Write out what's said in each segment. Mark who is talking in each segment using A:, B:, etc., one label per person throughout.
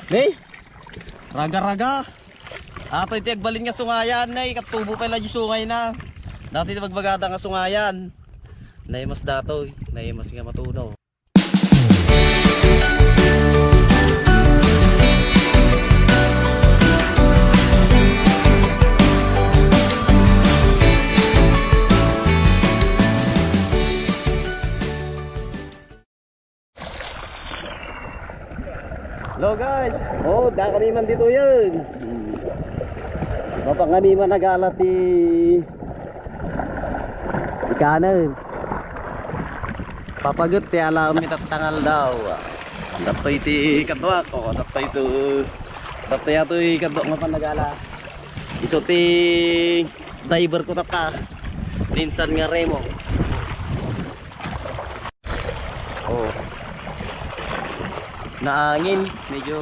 A: Ni? Raga-raga. Ato iti agbalin nga sungayan nay katubo pa la di sungay na. Dati magbagada nga sungayan. Nay mas datoy, nay mas nga matunaw. Hello guys. Oh, dakaniman dito 'yun. Mapanganiman nagalat ti ikanan. Papagut ti alam mi tatangal daw. Datoy ti kadwa ko, datoy to. Datoy ato i kadwa nga panagala. Iso ti diver ko tata. Linsan nga remo. Oh. Naangin, medyo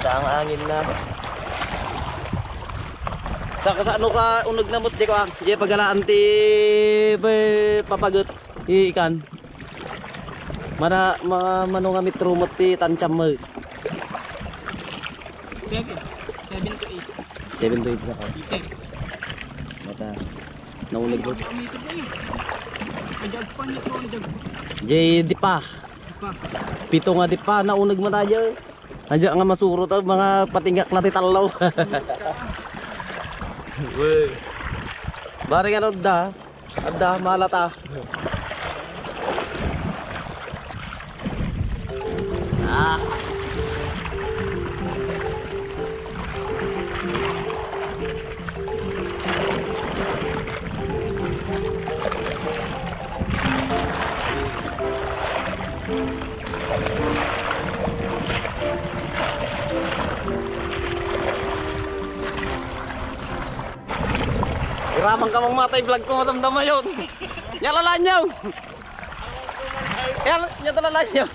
A: daang angin na. Sa ano ka unog na mut di ko ah. Di pagalaan ti papagot ikan. Mana mano nga mitro mot ti tancam mo.
B: 7 to 8
A: na ka. Mata naulag ko. Jay di pa. Pito nga di pa naunag mo tayo. Andiyan nga masuro to mga patingak na titalaw. Wey. Bari nga adda malata. Ah. Ramang ka mong matay vlog ko matamdama yun. Nyalalan nyo. Nyalalan nyo.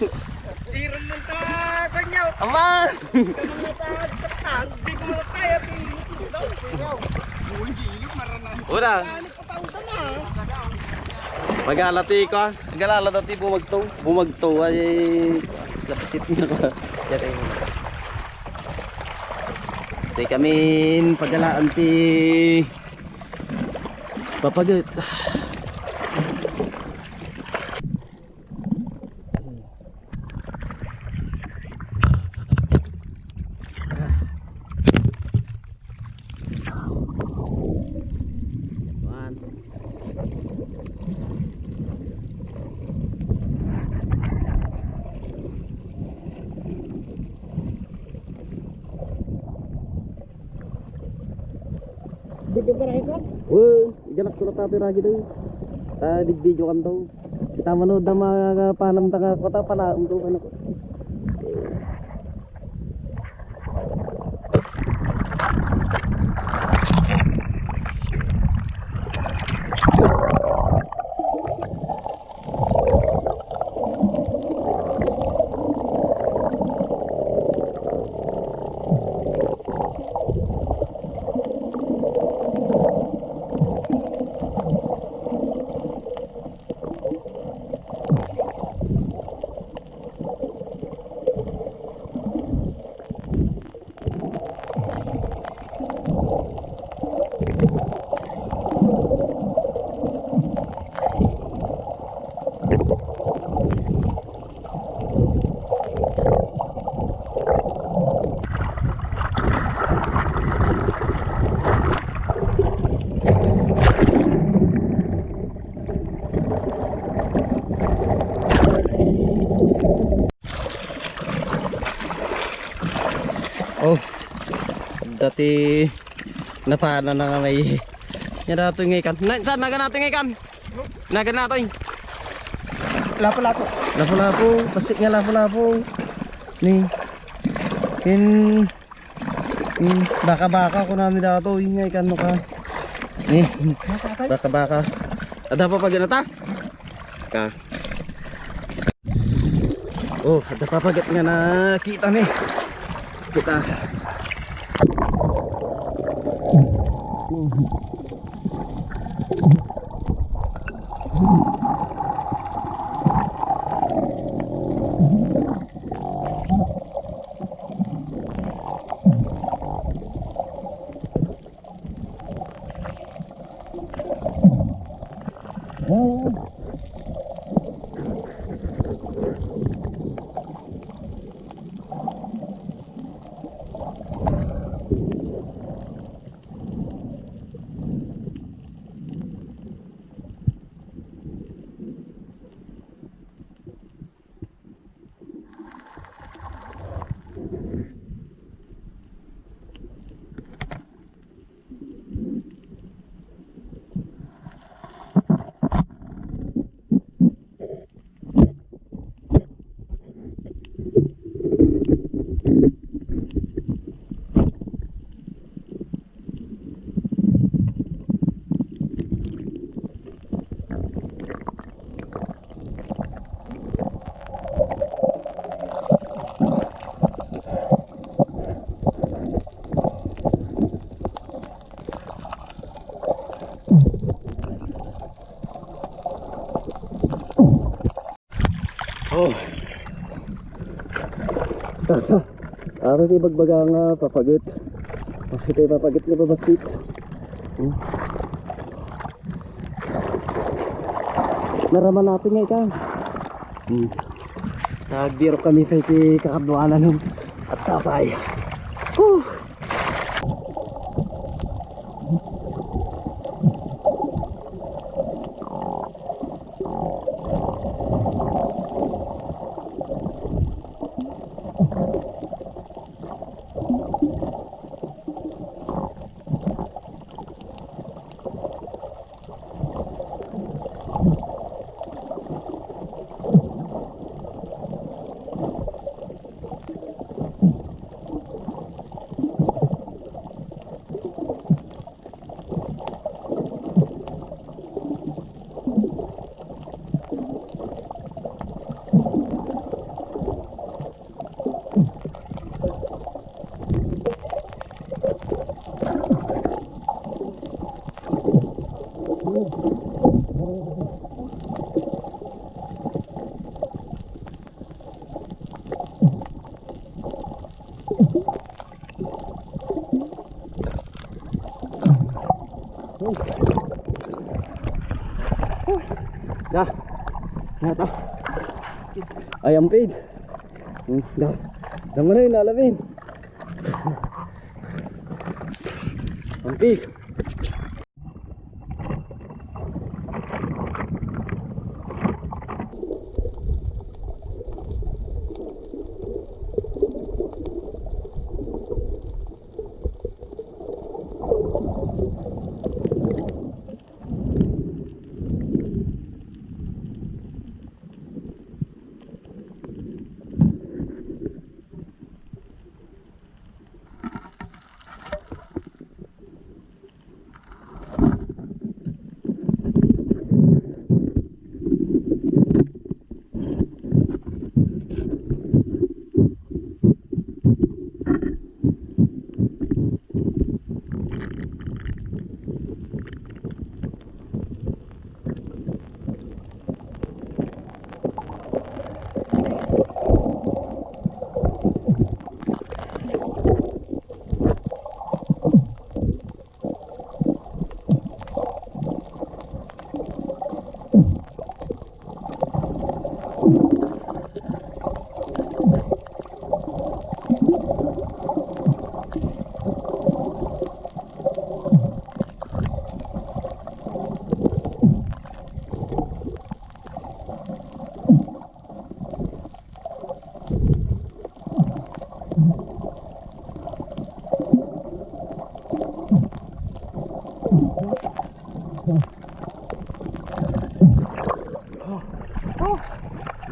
B: Tiran mo ta kanyaw.
A: Ama.
B: Kanang matag, di ko mataya ti.
A: Ura. Magalati ko. Magalalati bumagto. Bumagto ay slapasit niya ko. Dito. Tay kami pagalaan ti papagut.
B: Video ka rin ko?
A: Iganap ko na tayo lagi doon. Video kan daw. Kita manood na mga panamtang kota pala untuk ano ko. Oh, dati napana na nga may yarato yung ikan. Saan naga natin ikan? Naga natin.
B: Lapo-lapo.
A: Lapo-lapo, pasik nga lapo-lapo. Ni baka-baka ko namin dato yung ikan mo ka. Ni baka-baka. Ada pa pag ta? Ka. Oh, ada pa pagat nga nakita ni. Kita Ako kayo bagbaga nga papagit. Kasi tayo papagit na babasit. Naraman natin nga ikaw. Nagbiro kami sa iti kakabduanan at tapay. Dah, nata. Ayam pid. Dah, dah mana ni alamin. Ampik.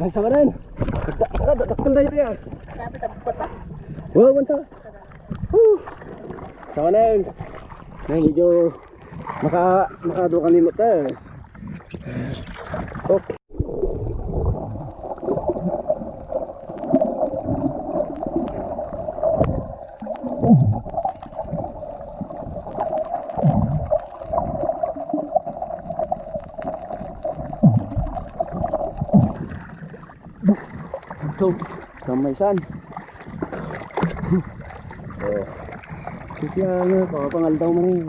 A: Bansa ka rin. Daktal na ito yan. Wow, bansa. Sama na yun. Medyo makadukang limot tayo. Okay. Ito, kamaysan. Oh. Kasi pangal daw mo rin.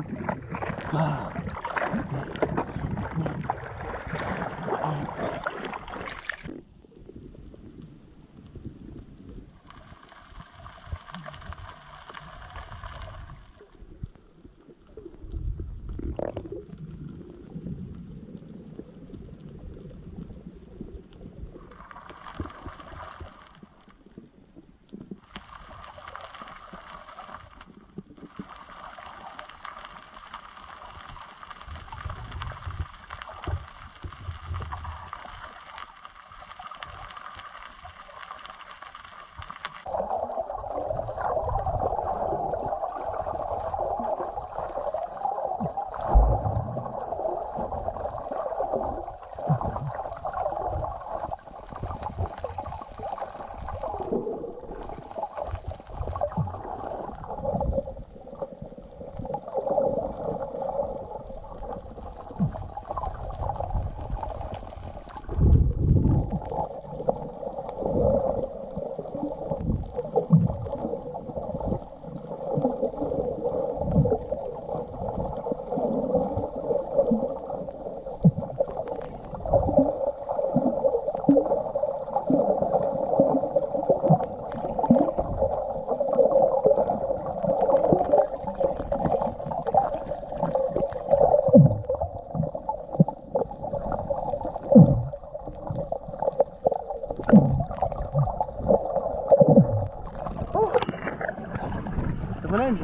A: Manan.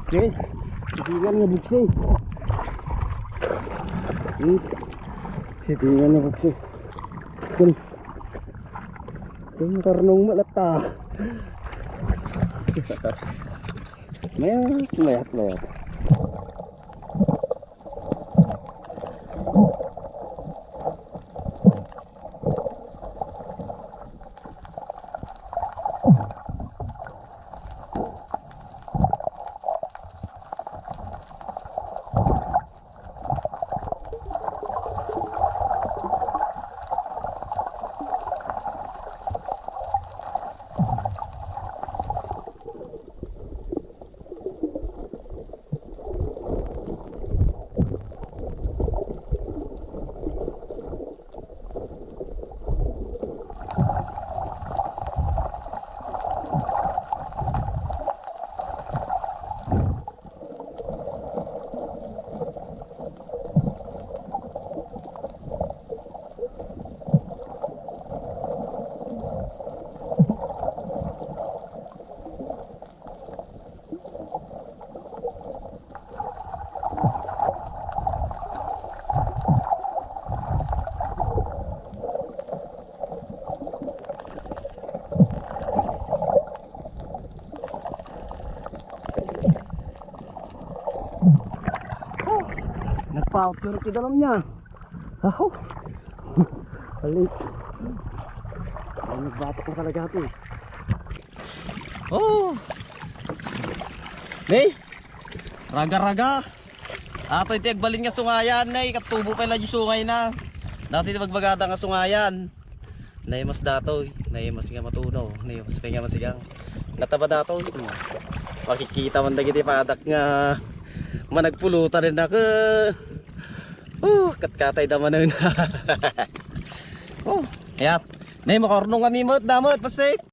A: Okay. Sitingan nga buksi. Sitingan nga buksi. Kung karnong malata. Mayat. Nagpa-outdoor ko dalam niya. Aho. Balik. Ay, nagbato ko talaga ito eh. Oh. Nay. Raga-raga. Ato iti agbalin nga sungayan, nay. Katubo pa lang yung sungay na. Dati iti magbagada nga sungayan. Nay mas datoy. Nay mas nga matuno. Nay mas nga masigang. Nataba datoy. Makikita man dagiti padak nga managpulutan rin ako. Katkatay naman nun. Ayan. Nay makarnong kami mo damot pasik.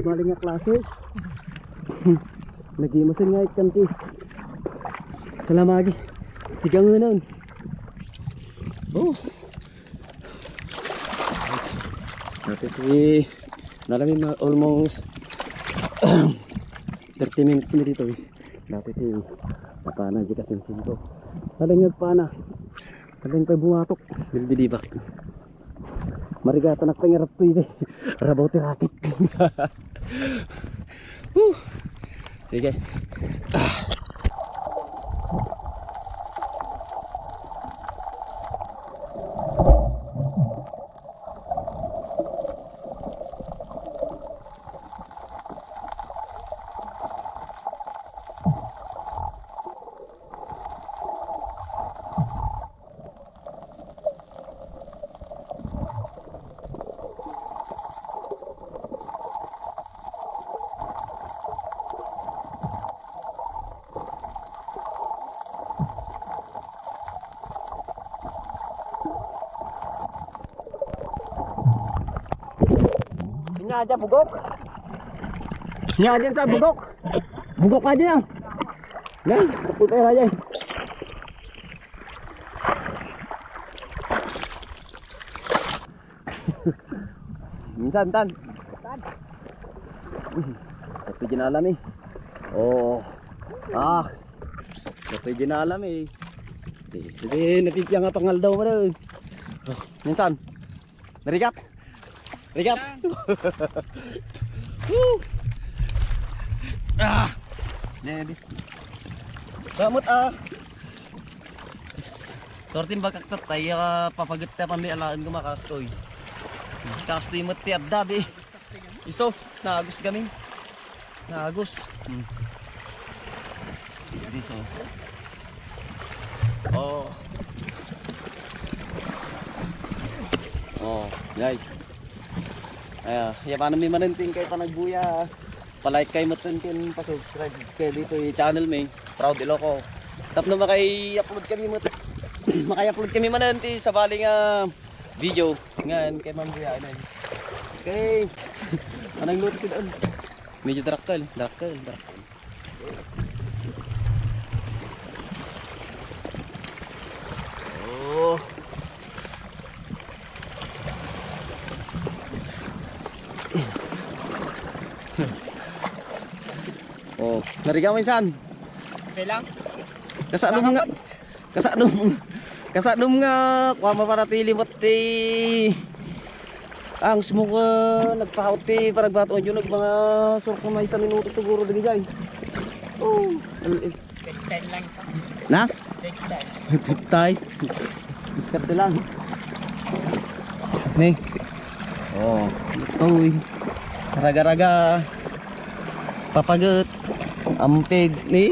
A: Bali nga klase. Nagimasin nga ikanti. Salamagi. Sigang nga nun. Oh. Dati si nalamig na almost 30 minutes na dito eh. Dati si napana di kasi sinto. Saling nagpana. Saling pa bumatok. Bilbidibak. Marigata nakpangarap to eh. Rabaw tiratik. Sige. nga dyan, bugok. Nga dyan sa bugok. Bugok ka dyan. Yan, kaputi na dyan. Minsan, tan. Ito ginalam eh. Oh. Ah. Ito ginalam eh. Sige, napipiyang nga pangal daw mo daw. Oh, minsan. Narigat. Rigat. Ah. Nedi. Kamot ah. Sortin bakak tatay papagat ta pami alaan kumakastoy. Kastoy mo ti adda di. Iso, naagos gaming. Naagos. Diso. Oh. Oh, guys. Ya paano may mananting kay panagbuya. Pa-like kay matuntin, pa-subscribe kay dito yung channel may Proud Iloco. Tap na makay-upload kami makay-upload kami mananti sa baling video ngan kay Mambuya ano. Okay. Anong luto si doon? Medyo darakal. Oh. Oh, narigaw minsan.
B: Okay lang.
A: Kasadum nga kuha maparatili mo ti ang smoke nagpahauti para baton yun mga sok may 1 minuto siguro dili jay. Oh,
B: Take lang ito.
A: na?
B: Take
A: Tay. Diskarte lang. Nih. Oh, itoy. Raga-raga papagat ampeg ni